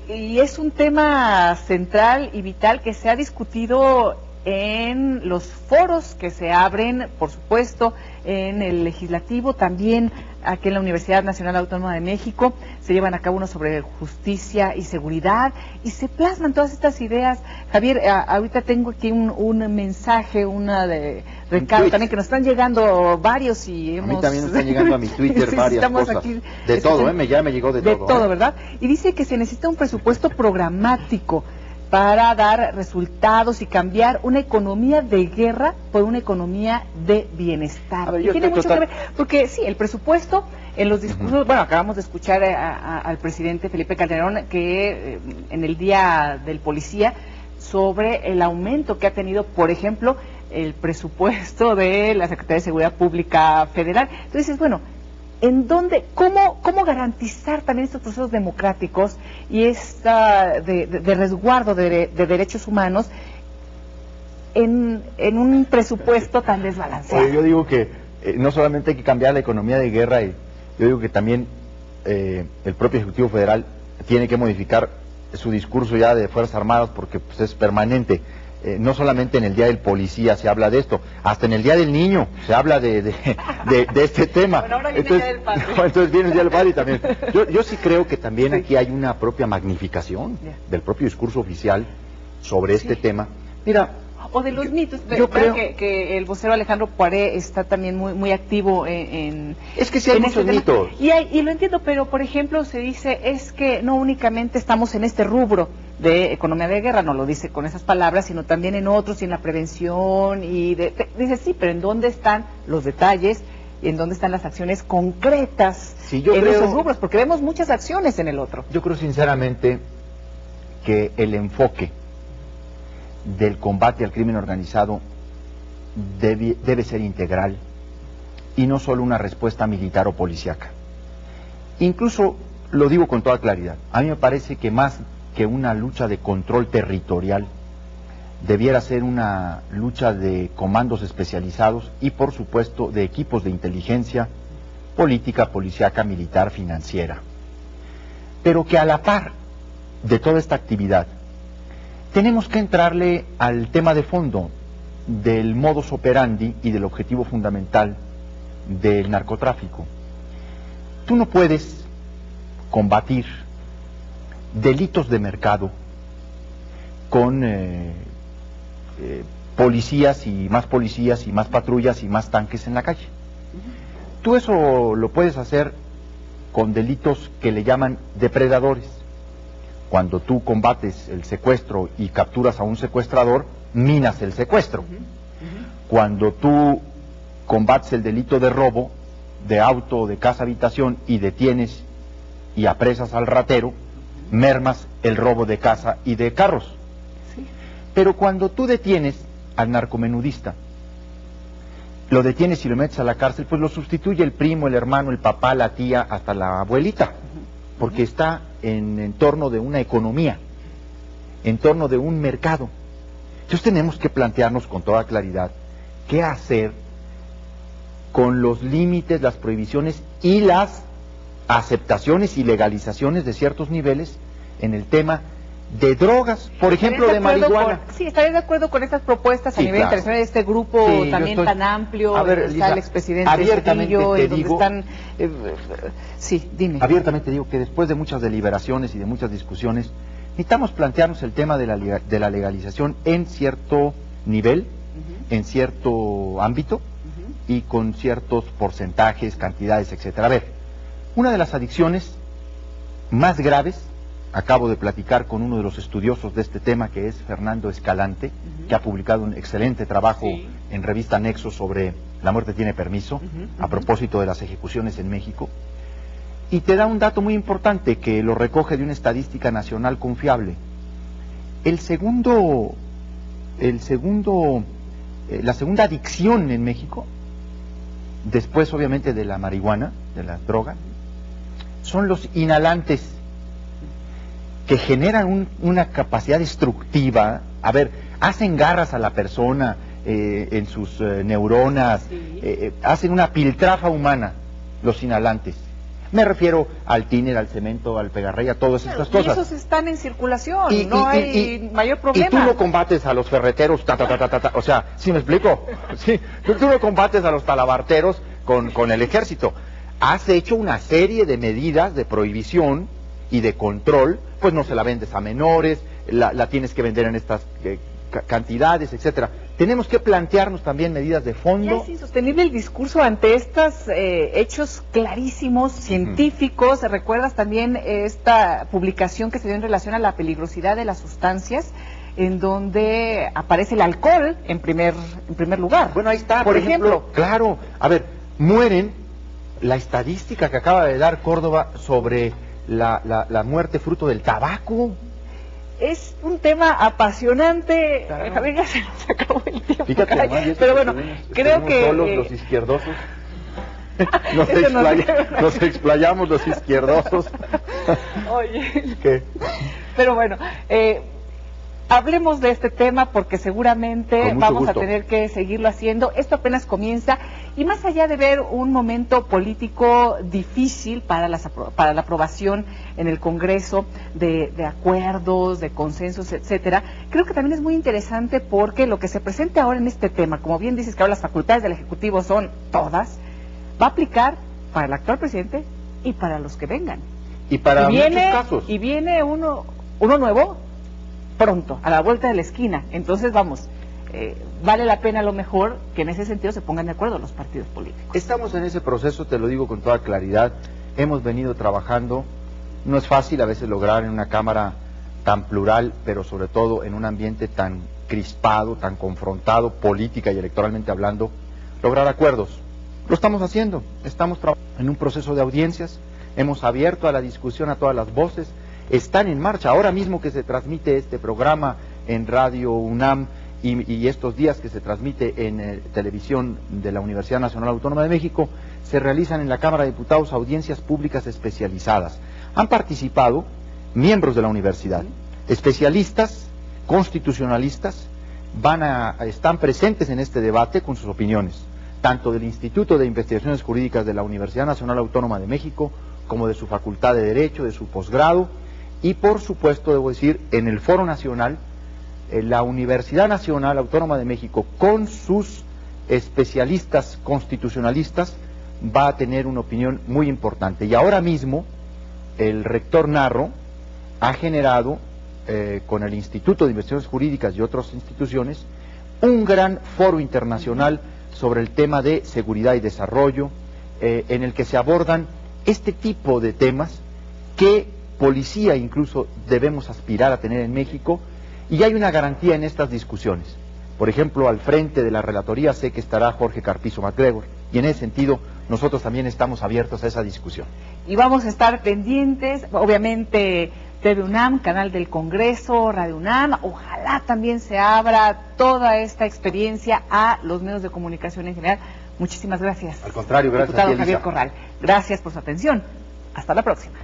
y es un tema central y vital que se ha discutido en los foros que se abren, por supuesto, en el Legislativo, también aquí en la Universidad Nacional Autónoma de México, se llevan a cabo uno sobre justicia y seguridad, y se plasman todas estas ideas. Javier, ahorita tengo aquí un mensaje, una de recado también, que nos están llegando varios y hemos... A mí también nos están llegando a mi Twitter varias cosas. Aquí, de todo, ya me llegó de todo. De todo, ¿verdad? Y dice que se necesita un presupuesto programático para dar resultados y cambiar una economía de guerra por una economía de bienestar. Y tiene mucho que ver, porque sí, el presupuesto, en los discursos, bueno, acabamos de escuchar al presidente Felipe Calderón, que en el Día del Policía, sobre el aumento que ha tenido, por ejemplo, el presupuesto de la Secretaría de Seguridad Pública Federal. Entonces, bueno, ¿en dónde, cómo garantizar también estos procesos democráticos y esta de resguardo de derechos humanos en un presupuesto tan desbalanceado? Yo digo que no solamente hay que cambiar la economía de guerra, yo digo que también el propio Ejecutivo Federal tiene que modificar su discurso ya de Fuerzas Armadas, porque pues, es permanente. No solamente en el Día del Policía se habla de esto, hasta en el Día del Niño se habla de este tema. Bueno, ahora viene el Día del Padre. Entonces viene el Día del Padre también. Yo sí creo que también aquí hay una propia magnificación del propio discurso oficial sobre este tema. Mira, o de los mitos. Yo creo que el vocero Alejandro Poiré está también muy activo en... Es que sí hay muchos mitos. Y lo entiendo, pero por ejemplo se dice, es que no únicamente estamos en este rubro de economía de guerra, no lo dice con esas palabras, sino también en otros, y en la prevención, y dice sí, pero ¿en dónde están los detalles? ¿Y en dónde están las acciones concretas en esos rubros? Porque vemos muchas acciones en el otro. Yo creo sinceramente que el enfoque del combate al crimen organizado debe ser integral y no solo una respuesta militar o policíaca. Incluso, lo digo con toda claridad, a mí me parece que más que una lucha de control territorial, debiera ser una lucha de comandos especializados y por supuesto de equipos de inteligencia, política, policíaca, militar, financiera. Pero que a la par de toda esta actividad, tenemos que entrarle al tema de fondo del modus operandi y del objetivo fundamental del narcotráfico. Tú no puedes combatir delitos de mercado con policías y más patrullas y más tanques en la calle. Tú eso lo puedes hacer con delitos que le llaman depredadores. Cuando tú combates el secuestro y capturas a un secuestrador, minas el secuestro. Cuando tú combates el delito de robo de auto o de casa habitación y detienes y apresas al ratero, mermas el robo de casa y de carros. Pero cuando tú detienes al narcomenudista, lo detienes y lo metes a la cárcel, pues lo sustituye el primo, el hermano, el papá, la tía, hasta la abuelita, porque está en torno de una economía, en torno de un mercado. Entonces tenemos que plantearnos con toda claridad qué hacer con los límites, las prohibiciones y las aceptaciones y legalizaciones de ciertos niveles en el tema de drogas, por ejemplo, de marihuana. Sí, estaría de acuerdo con estas propuestas a nivel internacional de este grupo también tan amplio. A ver, está Lisa, el expresidente abiertamente Cedillo, te digo, están, sí, dime. Abiertamente digo que después de muchas deliberaciones y de muchas discusiones, necesitamos plantearnos el tema de la legalización en cierto nivel, en cierto ámbito y con ciertos porcentajes, cantidades, etcétera. A ver, una de las adicciones más graves, acabo de platicar con uno de los estudiosos de este tema, que es Fernando Escalante, que ha publicado un excelente trabajo en revista Nexo sobre La muerte tiene permiso, a propósito de las ejecuciones en México, y te da un dato muy importante que lo recoge de una estadística nacional confiable. La segunda adicción en México, después obviamente de la marihuana, de la droga, son los inhalantes, que generan una capacidad destructiva. A ver, hacen garras a la persona en sus neuronas, hacen una piltrafa humana los inhalantes. Me refiero al tíner, al cemento, al pegarrey, a todas estas cosas. Y esos están en circulación, no hay mayor problema. Y tú no combates a los ferreteros, o sea, ¿sí me explico? Sí, tú no combates a los talabarteros con el ejército. Has hecho una serie de medidas de prohibición y de control, pues no se la vendes a menores, la tienes que vender en estas cantidades, etcétera. Tenemos que plantearnos también medidas de fondo. Ya es insostenible el discurso ante estos hechos clarísimos, científicos. ¿Recuerdas también esta publicación que se dio en relación a la peligrosidad de las sustancias, en donde aparece el alcohol en primer lugar? Bueno, ahí está, por ejemplo. Claro, a ver, mueren, la estadística que acaba de dar Córdoba sobre la muerte fruto del tabaco. Es un tema apasionante, claro. Javier, ya se nos acabó el tiempo. Fíjate, además, pero bueno, creo que... solos los izquierdosos. Nos explayamos los izquierdosos. Oye. ¿Qué? Pero bueno, hablemos de este tema porque seguramente vamos a tener que seguirlo haciendo. Esto apenas comienza y más allá de ver un momento político difícil para la aprobación en el Congreso de acuerdos, de consensos, etcétera, creo que también es muy interesante porque lo que se presenta ahora en este tema, como bien dices que ahora las facultades del Ejecutivo son todas, va a aplicar para el actual presidente y para los que vengan. Y para muchos casos. Y viene uno nuevo pronto, a la vuelta de la esquina. Entonces, vamos, vale la pena a lo mejor que en ese sentido se pongan de acuerdo los partidos políticos. Estamos en ese proceso, te lo digo con toda claridad. Hemos venido trabajando. No es fácil a veces lograr en una Cámara tan plural, pero sobre todo en un ambiente tan crispado, tan confrontado, política y electoralmente hablando, lograr acuerdos. Lo estamos haciendo. Estamos trabajando en un proceso de audiencias. Hemos abierto a la discusión a todas las voces. Están en marcha, ahora mismo que se transmite este programa en Radio UNAM y estos días que se transmite en televisión de la Universidad Nacional Autónoma de México, se realizan en la Cámara de Diputados audiencias públicas especializadas. Han participado miembros de la universidad, especialistas, constitucionalistas, están presentes en este debate con sus opiniones, tanto del Instituto de Investigaciones Jurídicas de la Universidad Nacional Autónoma de México, como de su Facultad de Derecho, de su posgrado, y por supuesto, debo decir, en el Foro Nacional, la Universidad Nacional Autónoma de México, con sus especialistas constitucionalistas, va a tener una opinión muy importante. Y ahora mismo, el rector Narro ha generado, con el Instituto de Investigaciones Jurídicas y otras instituciones, un gran foro internacional sobre el tema de seguridad y desarrollo, en el que se abordan este tipo de temas que policía incluso debemos aspirar a tener en México, y hay una garantía en estas discusiones. Por ejemplo, al frente de la relatoría sé que estará Jorge Carpizo MacGregor, y en ese sentido nosotros también estamos abiertos a esa discusión. Y vamos a estar pendientes, obviamente TV UNAM, Canal del Congreso, Radio UNAM, ojalá también se abra toda esta experiencia a los medios de comunicación en general. Muchísimas gracias. Al contrario, gracias. Diputado Javier Corral, gracias por su atención. Hasta la próxima.